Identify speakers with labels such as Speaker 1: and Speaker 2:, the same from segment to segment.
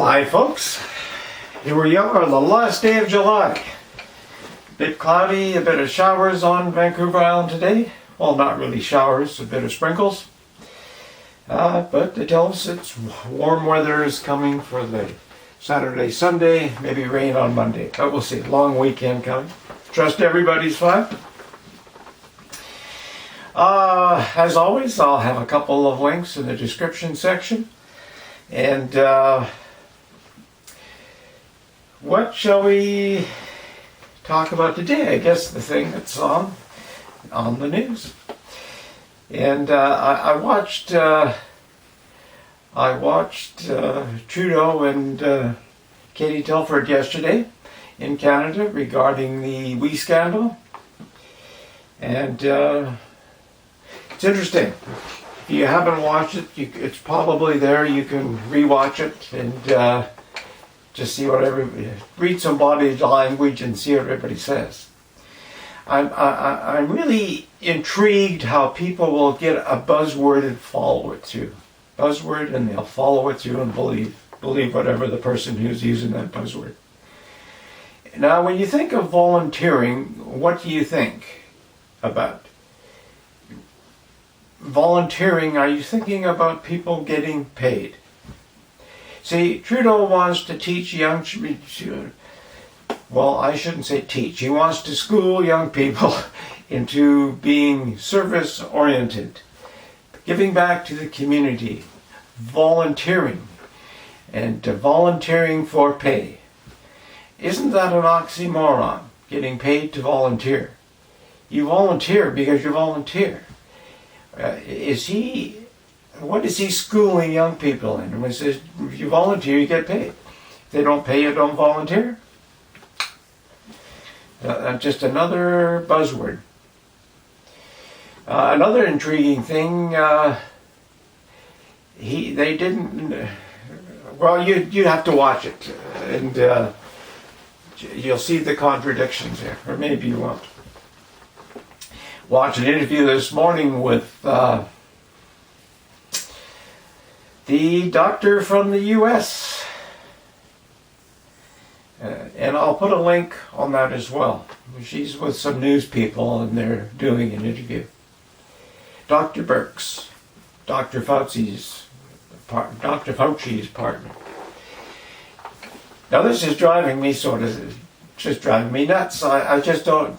Speaker 1: Hi folks, here we are, the last day of July. A bit cloudy, a bit of showers on Vancouver Island today. Well, not really showers, a bit of sprinkles. But it tells us it's warm weather is coming for the Saturday, Sunday, maybe rain on Monday. But we'll see, long weekend coming. Trust everybody's fine. As always, I'll have a couple of links in the description section. And what shall we talk about today? I guess the thing that's on the news. And I watched Trudeau and Katie Telford yesterday in Canada regarding the WE scandal. And it's interesting. If you haven't watched it, it's probably there. You can rewatch it and just see what read some body language and see what everybody says. I'm really intrigued how people will get a buzzword and follow it through. Buzzword, and they'll follow it through and believe whatever the person who's using that buzzword. Now, when you think of volunteering, what do you think about? Volunteering, are you thinking about people getting paid? See, Trudeau wants to teach young, well, I shouldn't say teach, he wants to school young people into being service-oriented, giving back to the community, volunteering, and volunteering for pay. Isn't that an oxymoron, getting paid to volunteer? You volunteer because you volunteer. What is he schooling young people in? When he says, if you volunteer, you get paid. If they don't pay you, don't volunteer. Just another buzzword. Another intriguing thing, they didn't, well, you have to watch it, and you'll see the contradictions there, or maybe you won't. Watched an interview this morning with the doctor from the US. And I'll put a link on that as well. She's with some news people and they're doing an interview. Dr. Birx, Dr. Fauci's partner. Now this is driving me just driving me nuts. I just don't...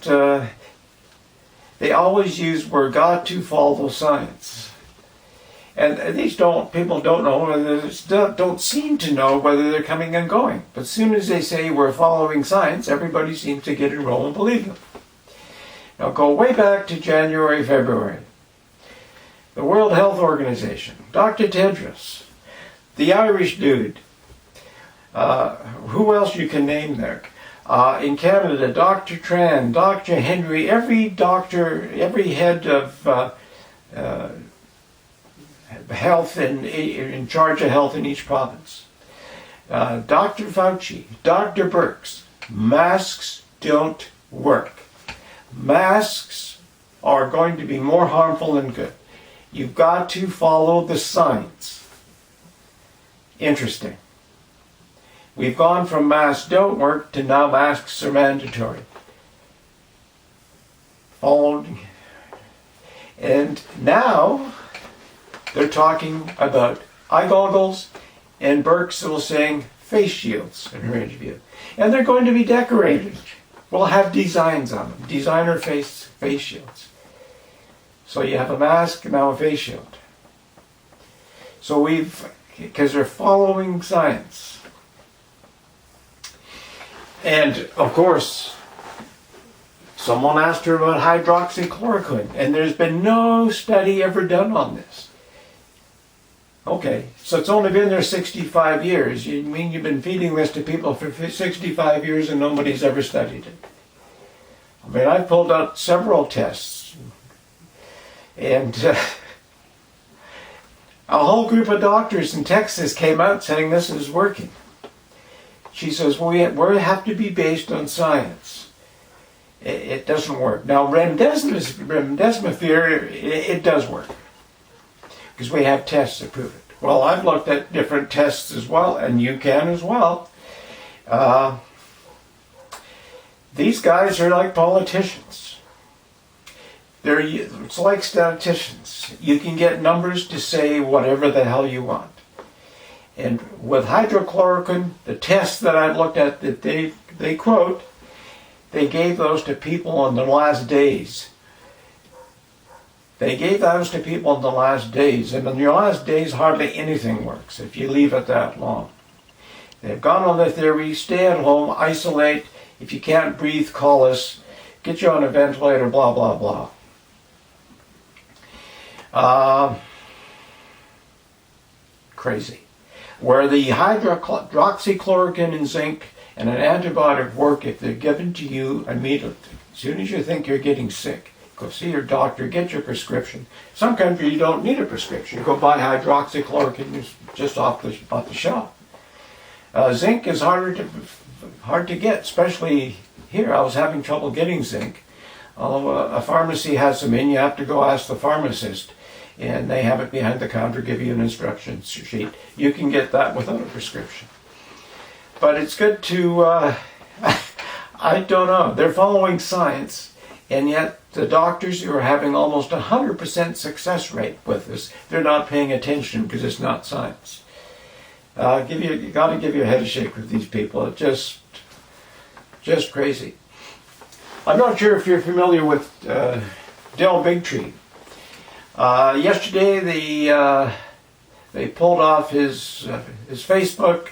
Speaker 1: They always use, we're got to follow science. And these people don't know, don't seem to know whether they're coming and going. But as soon as they say we're following science, everybody seems to get enrolled and believe them. Now go way back to January, February. The World Health Organization, Dr. Tedros, the Irish dude, who else you can name there? In Canada, Dr. Tran, Dr. Henry, every doctor, every head of health in charge of health in each province. Dr. Fauci, Dr. Birx, masks don't work. Masks are going to be more harmful than good. You've got to follow the science. Interesting. We've gone from masks don't work to now masks are mandatory. And now they're talking about eye goggles, and Birx was saying face shields in her interview. And they're going to be decorated. We'll have designs on them, designer face shields. So you have a mask, now a face shield. So because they're following science. And of course, someone asked her about hydroxychloroquine, and there's been no study ever done on this. Okay, so it's only been there 65 years. You mean you've been feeding this to people for 65 years and nobody's ever studied it? I mean, I've pulled out several tests, and a whole group of doctors in Texas came out saying this is working. She says, we have to be based on science. It doesn't work. Now, remdesivir, it does work. because we have tests to prove it. Well, I've looked at different tests as well, and you can as well. These guys are like politicians. It's like statisticians. You can get numbers to say whatever the hell you want. And with hydrochloroquine, the tests that I've looked at that they quote, they gave those to people in the last days. They gave those to people in the last days, and in your last days hardly anything works if you leave it that long. They've gone on the theory, stay at home, isolate, if you can't breathe, call us, get you on a ventilator, blah, blah, blah. Crazy. Where the hydroxychloroquine and zinc and an antibiotic work if they're given to you immediately. As soon as you think you're getting sick, go see your doctor, get your prescription. Some countries you don't need a prescription. You go buy hydroxychloroquine just off the shelf. Zinc is hard to get, especially here. I was having trouble getting zinc. Although a pharmacy has some in, you have to go ask the pharmacist, and they have it behind the counter, give you an instruction sheet. You can get that without a prescription. But it's good to, I don't know, they're following science, and yet the doctors who are having almost 100% success rate with this, they're not paying attention because it's not science. You got to give your head a shake with these people. It's just crazy. I'm not sure if you're familiar with Dell Bigtree. Yesterday they pulled off his Facebook.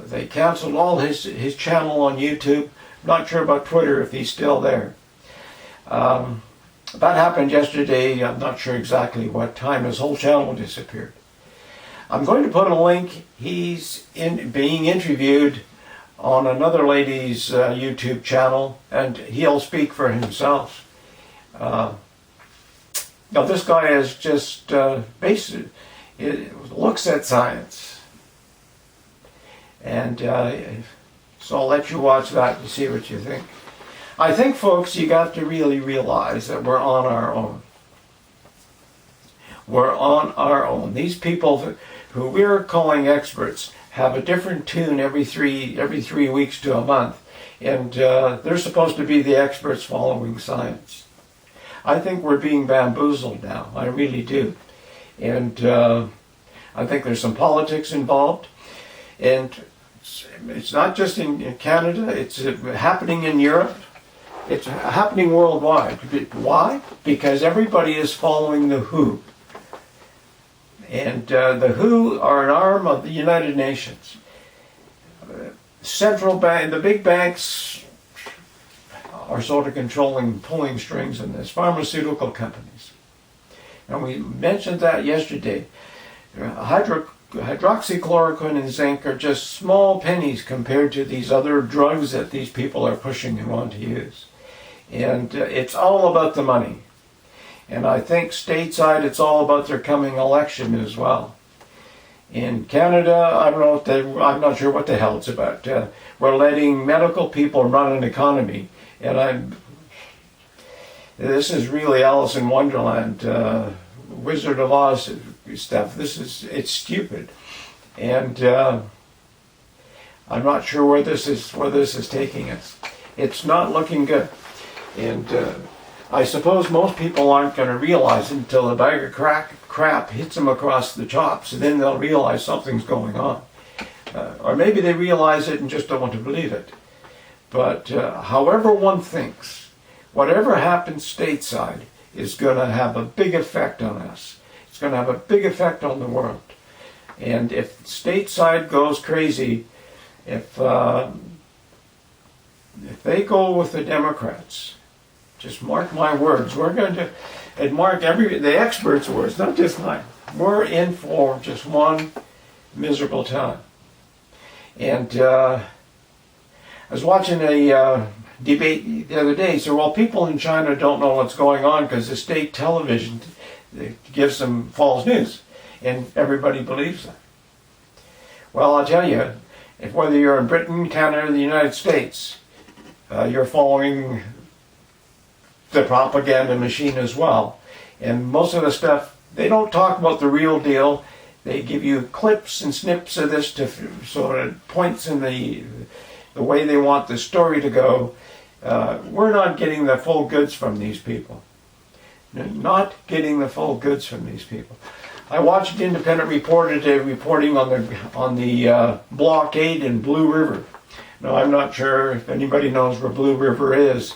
Speaker 1: They canceled all his channel on YouTube. Not sure about Twitter if he's still there. That happened yesterday. I'm not sure exactly what time. His whole channel disappeared. I'm going to put a link. He's being interviewed on another lady's YouTube channel, and he'll speak for himself. Now this guy is just looks at science, and so I'll let you watch that and see what you think. I think, folks, you got to really realize that we're on our own. We're on our own. These people who we're calling experts have a different tune every three weeks to a month, and they're supposed to be the experts following science. I think we're being bamboozled now. I really do, and I think there's some politics involved, and it's not just in Canada. It's happening in Europe. It's happening worldwide. Why? Because everybody is following the WHO. And the WHO are an arm of the United Nations. Central bank, the big banks are sort of pulling strings in this. Pharmaceutical companies. And we mentioned that yesterday. Hydroxychloroquine and zinc are just small pennies compared to these other drugs that these people are pushing and want to use. And it's all about the money. And I think stateside it's all about their coming election as well. In Canada, I'm not sure what the hell it's about. We're letting medical people run an economy, and this is really Alice in Wonderland, Wizard of Oz stuff. It's stupid, and I'm not sure where this is taking us. It's not looking good, and I suppose most people aren't going to realize it until a bag of crap hits them across the chops, and then they'll realize something's going on. Or maybe they realize it and just don't want to believe it. But however one thinks, whatever happens stateside is going to have a big effect on us. It's going to have a big effect on the world. And if stateside goes crazy, if they go with the Democrats, just mark my words, we're going to, and mark the experts' words, not just mine. We're in for just one miserable time. And I was watching a debate the other day. So, well, people in China don't know what's going on because the state television gives them false news, and everybody believes that. Well, I'll tell you, if whether you're in Britain, Canada, or the United States, you're following the propaganda machine as well. And most of the stuff they don't talk about the real deal. They give you clips and snips of this to sort of points in the way they want the story to go. We're not getting the full goods from these people. Not getting the full goods from these people. I watched Independent Reporter today reporting on the blockade in Blue River. Now, I'm not sure if anybody knows where Blue River is.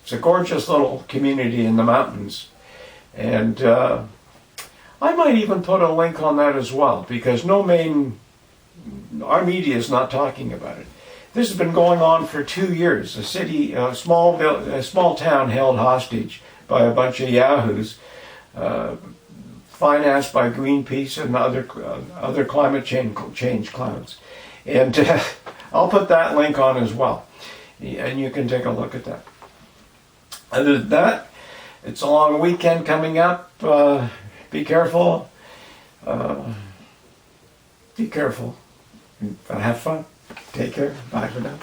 Speaker 1: It's a gorgeous little community in the mountains. And I might even put a link on that as well, because our media is not talking about it. This has been going on for 2 years. A small town held hostage by a bunch of yahoos, financed by Greenpeace and other climate change clowns. And I'll put that link on as well, and you can take a look at that. Other than that, it's a long weekend coming up. Be careful. Be careful. Have fun. Take care. Bye for now.